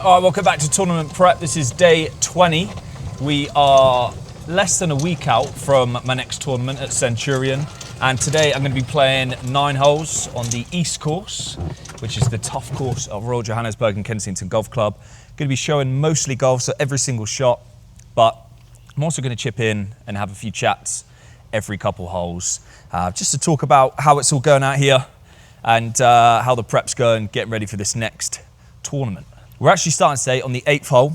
All right, welcome back to Tournament Prep. This is day 20. We are less than a week out from my next tournament at Centurion. And today I'm going to be playing 9 holes on the East course, which is the tough course of Royal Johannesburg and Kensington Golf Club. Going to be showing mostly golf, so every single shot. But I'm also going to chip in and have a few chats every couple holes, just to talk about how it's all going out here and how the prep's going, getting ready for this next tournament. We're actually starting today on the 8th hole.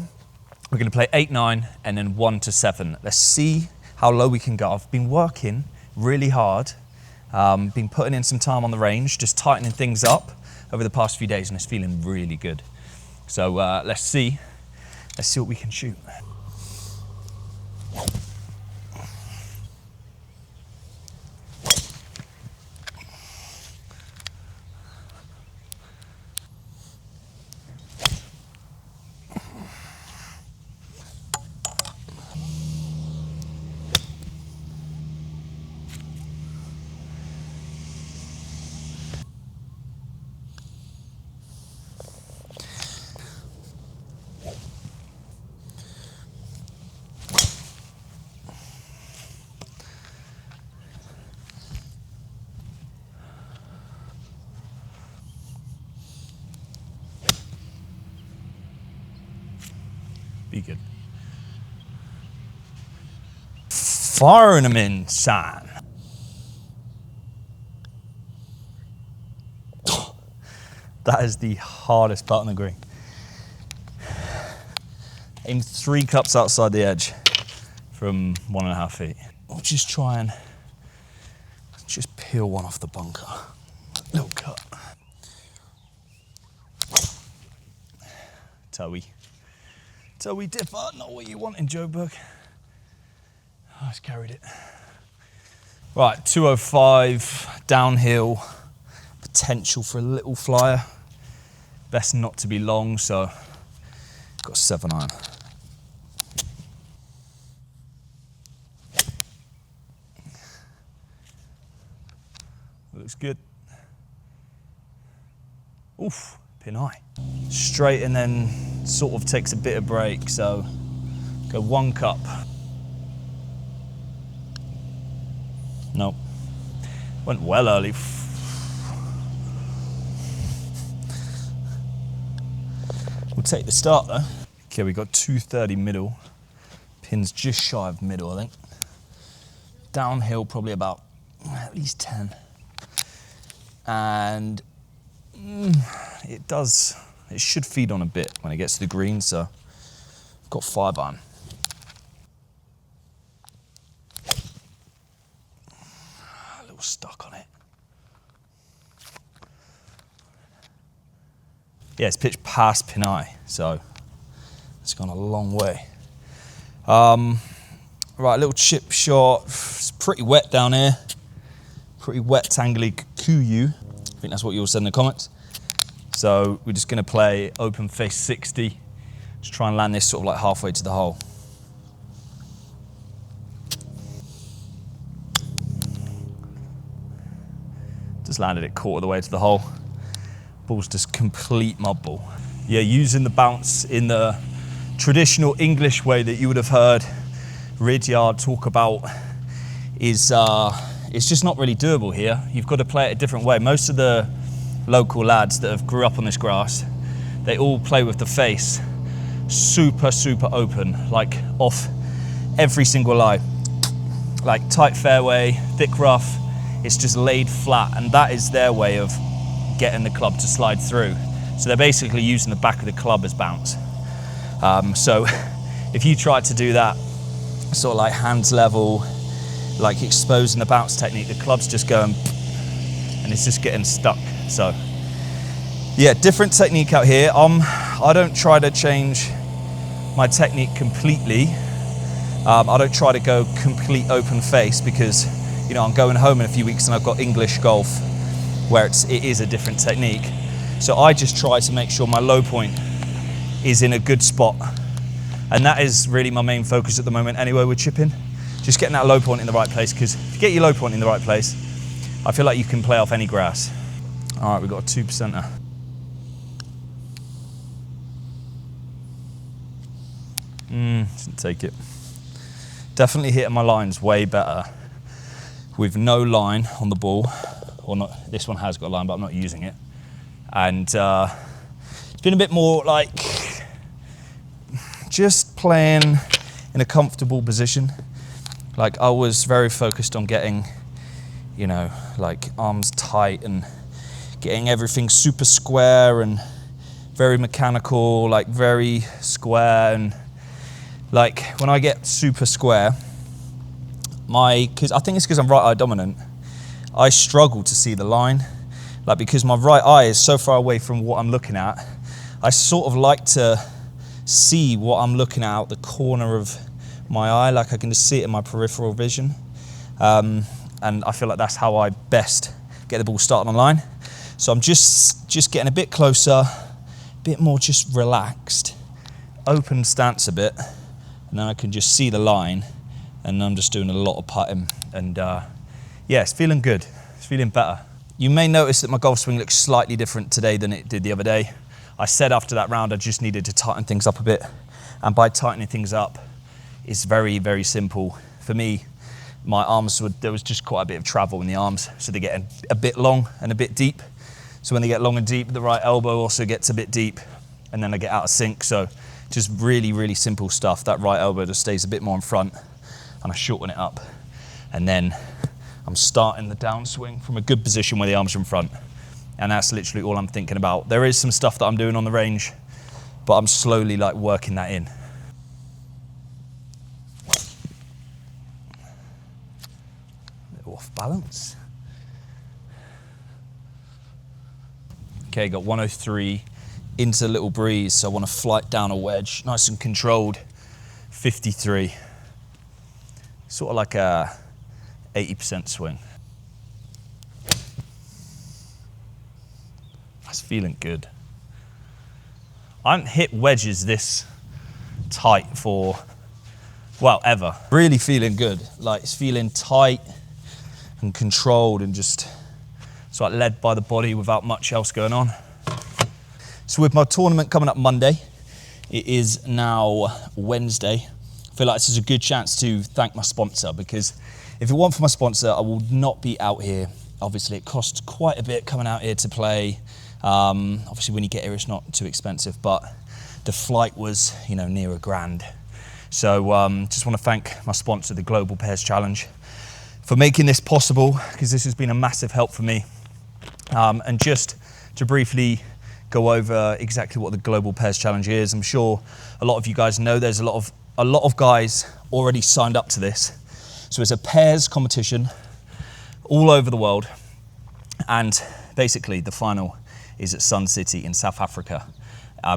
We're going to play 8, 9, and then 1 to 7. Let's see how low we can go. I've been working really hard, been putting in some time on the range, just tightening things up over the past few days, and it's feeling really good. So let's see what we can shoot. Be good. Firing them in, son. That is the hardest part on the green. Aim 3 cups outside the edge from 1.5 feet. We'll just try and just peel one off the bunker. Little cut. Toey dipper, not what you want in Joburg. Oh, it's carried it. Right, 205, downhill, potential for a little flyer. Best not to be long, so got 7 iron. Looks good. Oof, pin high. Straight and then sort of takes a bit of break, so go 1 cup. Nope. Went well early. We'll take the start though. Okay, we got 230 middle. Pin's just shy of middle, I think. Downhill probably about at least 10. And it should feed on a bit when it gets to the green, so I've got 5 iron. A little stuck on it. Yeah, it's pitched past pin eye, so it's gone a long way. Right, little chip shot. It's pretty wet down here. Pretty wet, tangly kuyu. I think that's what you all said in the comments. So we're just going to play open face 60. Just try and land this sort of like halfway to the hole. Just landed it quarter of the way to the hole. Ball's just complete mud ball. Yeah, using the bounce in the traditional English way that you would have heard Ridyard talk about is it's just not really doable here. You've got to play it a different way. Most of the local lads that have grew up on this grass, they all play with the face super open, like off every single lie. Like tight fairway, thick rough, it's just laid flat, and that is their way of getting the club to slide through. So they're basically using the back of the club as bounce. So if you try to do that sort of like hands level, like exposing the bounce technique, the club's just going and it's just getting stuck. So yeah, different technique out here. I don't try to change my technique completely. I don't try to go complete open face because, you know, I'm going home in a few weeks and I've got English golf where it is a different technique. So I just try to make sure my low point is in a good spot. And that is really my main focus at the moment anyway with chipping. Just getting that low point in the right place, because if you get your low point in the right place, I feel like you can play off any grass. All right, we've got a 2%er. Didn't take it. Definitely hitting my lines way better with no line on the ball. Or not, this one has got a line, but I'm not using it. And it's been a bit more like just playing in a comfortable position. Like I was very focused on getting, you know, like arms tight and getting everything super square and very mechanical, like very square. And like when I get super square, because I think it's because I'm right eye dominant, I struggle to see the line. Like because my right eye is so far away from what I'm looking at, I sort of like to see what I'm looking at out the corner of my eye, like I can just see it in my peripheral vision. And I feel like that's how I best get the ball started on line. So I'm just getting a bit closer, a bit more just relaxed, open stance a bit, and then I can just see the line, and I'm just doing a lot of putting, and yeah, it's feeling good, it's feeling better. You may notice that my golf swing looks slightly different today than it did the other day. I said after that round I just needed to tighten things up a bit, and by tightening things up, it's very, very simple. For me, my arms, there was just quite a bit of travel in the arms, so they get a bit long and a bit deep. So when they get long and deep, the right elbow also gets a bit deep, and then I get out of sync. So just really, really simple stuff. That right elbow just stays a bit more in front, and I shorten it up. And then I'm starting the downswing from a good position where the arms are in front. And that's literally all I'm thinking about. There is some stuff that I'm doing on the range, but I'm slowly like working that in. A little off balance. Okay, got 103 into a little breeze, so I want to flight down a wedge, nice and controlled, 53. Sort of like a 80% swing. That's feeling good. I haven't hit wedges this tight for, well, ever. Really feeling good. Like it's feeling tight and controlled and just sort of led by the body without much else going on. So with my tournament coming up Monday, it is now Wednesday. I feel like this is a good chance to thank my sponsor, because if it weren't for my sponsor, I would not be out here. Obviously, it costs quite a bit coming out here to play. Obviously, when you get here, it's not too expensive, but the flight was, you know, near $1,000. So just want to thank my sponsor, the Global Pairs Challenge, for making this possible, because this has been a massive help for me. And just to briefly go over exactly what the Global Pairs Challenge is, I'm sure a lot of you guys know there's a lot of guys already signed up to this. So it's a pairs competition all over the world, and basically the final is at Sun City in South Africa.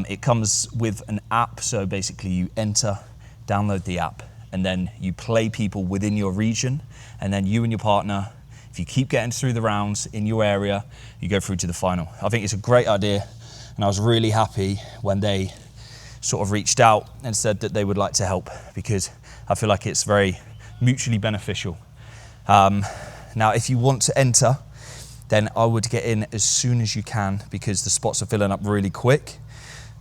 It comes with an app, so basically you enter, download the app, and then you play people within your region, and then you and your partner, if you keep getting through the rounds in your area, you go through to the final. I think it's a great idea, and I was really happy when they sort of reached out and said that they would like to help, because I feel like it's very mutually beneficial. Now, if you want to enter, then I would get in as soon as you can, because the spots are filling up really quick.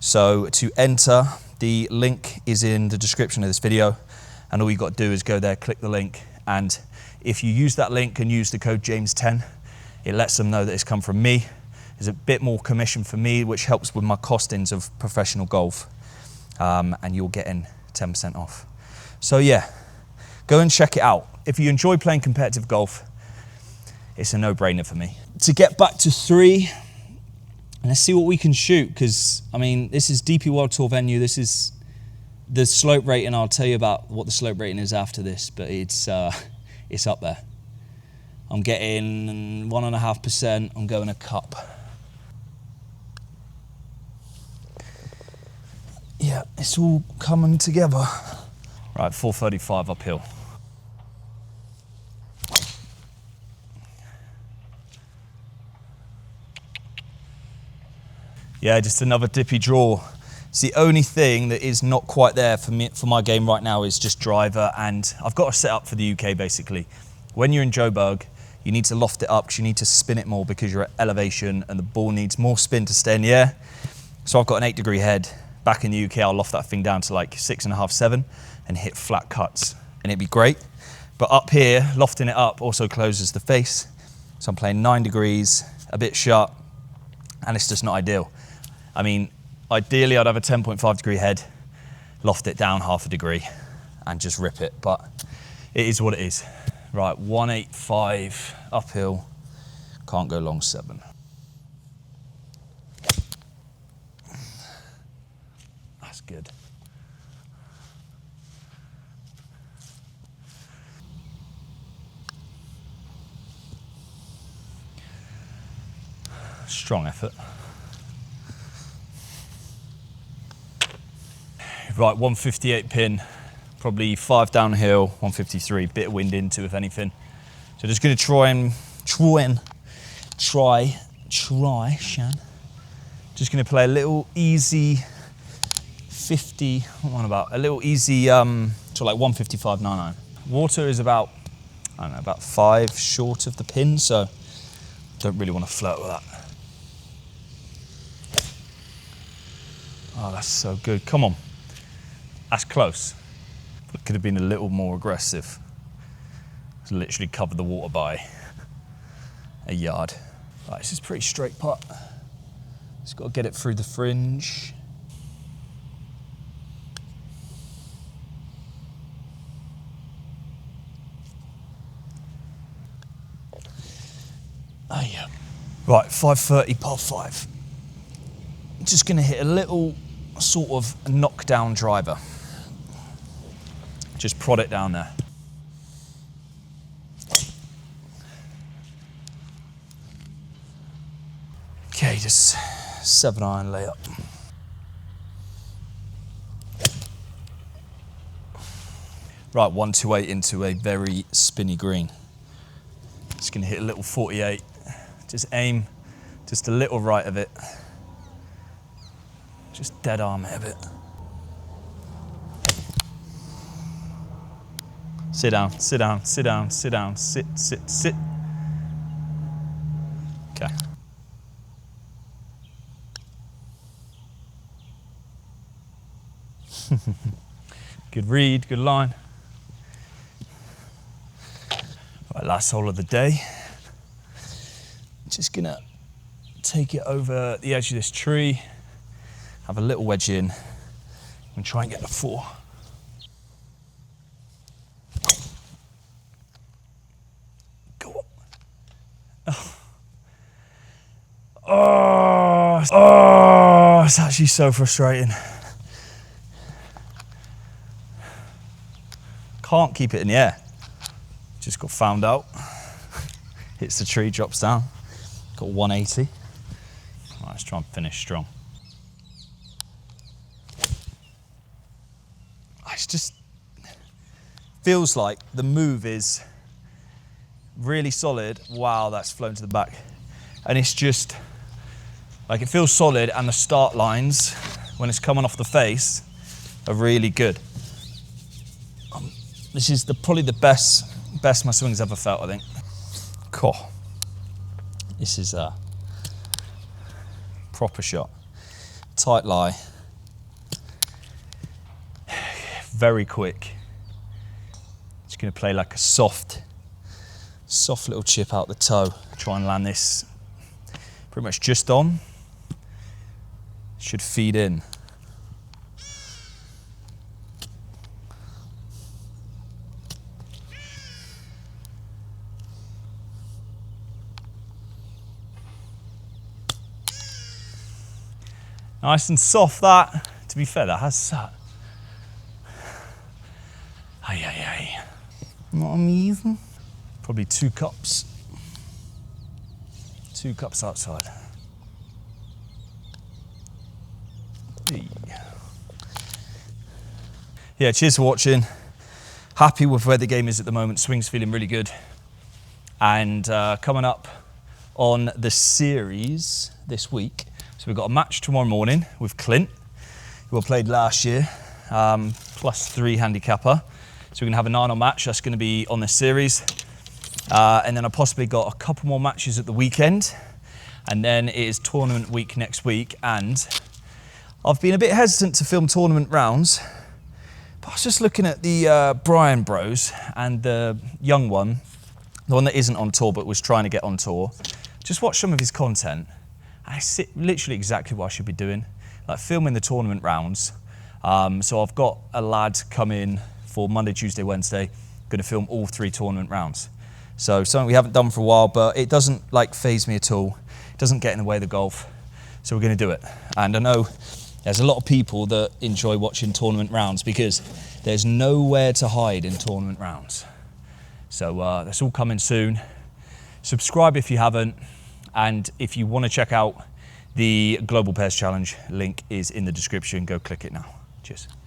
So to enter, the link is in the description of this video, and all you got to do is go there, click the link, and if you use that link and use the code James10, it lets them know that it's come from me. There's a bit more commission for me, which helps with my costings of professional golf, and you'll get in 10% off. So yeah, go and check it out. If you enjoy playing competitive golf, it's a no-brainer for me. To get back to 3, let's see what we can shoot, because, I mean, this is DP World Tour venue. This is the slope rating. I'll tell you about what the slope rating is after this, but it's up there. I'm getting 1.5%. I'm going a cup. Yeah, it's all coming together. Right, 435 uphill. Yeah, just another dippy draw. It's the only thing that is not quite there for me, for my game right now, is just driver, and I've got to set up for the UK basically. When you're in Joburg, you need to loft it up because you need to spin it more because you're at elevation and the ball needs more spin to stay in the air. So I've got an 8-degree head, Back in the UK, I'll loft that thing down to like 6.5, 7 and hit flat cuts and it'd be great. But up here, lofting it up also closes the face. So I'm playing 9 degrees, a bit sharp, and it's just not ideal. I mean, ideally I'd have a 10.5 degree head, loft it down 0.5 degree and just rip it, but it is what it is. Right, 185 uphill, can't go long 7. That's good. Strong effort. Right, 158 pin, probably 5 downhill, 153, bit of wind into if anything. So just gonna try, Shan. Just gonna play a little easy 50, what am I on about? A little easy, to like 155.99. Water is about, I don't know, about 5 short of the pin, so don't really want to flirt with that. Oh, that's so good, come on. That's close. It could have been a little more aggressive. It's literally covered the water by a yard. Right, this is a pretty straight putt. Just got to get it through the fringe. Oh yeah. Right, 530 par 5. Just going to hit a little sort of knockdown driver. Just prod it down there. Okay, just 7-iron layup. Right, 128 into a very spinny green. Just gonna hit a little 48. Just aim just a little right of it. Just dead arm it a bit. Sit down, sit down, sit down, sit down, sit, sit, sit. Okay. Good read, good line. Right, last hole of the day. Just gonna take it over the edge of this tree, have a little wedge in, and try and get the 4. Oh, it's actually so frustrating. Can't keep it in the air. Just got found out. Hits the tree, drops down. Got 180. Right, let's try and finish strong. It just feels like the move is really solid. Wow, that's flown to the back. And it's just, like it feels solid and the start lines, when it's coming off the face, are really good. This is probably the best my swing's ever felt, I think. Cool. This is a proper shot. Tight lie. Very quick. Just gonna play like a soft little chip out the toe. Try and land this pretty much just on. Should feed in. Nice and soft that. To be fair, that has sat. Aye, aye, aye. Not amazing. Probably 2 cups. 2 cups outside. Yeah, cheers for watching. Happy with where the game is at the moment. Swing's feeling really good. And coming up on the series this week, so we've got a match tomorrow morning with Clint, who I played last year, +3 handicapper. So we're gonna have a 9-hole match. That's gonna be on this series. And then I possibly got a couple more matches at the weekend. And then it is tournament week next week. And I've been a bit hesitant to film tournament rounds, but I was just looking at the Brian bros and the young one, the one that isn't on tour but was trying to get on tour. Just watch some of his content, and it's literally exactly what I should be doing, like filming the tournament rounds. So I've got a lad come in for Monday, Tuesday, Wednesday, going to film all 3 tournament rounds. So something we haven't done for a while, but it doesn't like faze me at all. It doesn't get in the way of the golf. So we're going to do it. And I know there's a lot of people that enjoy watching tournament rounds because there's nowhere to hide in tournament rounds. So that's all coming soon. Subscribe if you haven't. And if you want to check out the Global Pairs Challenge, link is in the description. Go click it now. Cheers.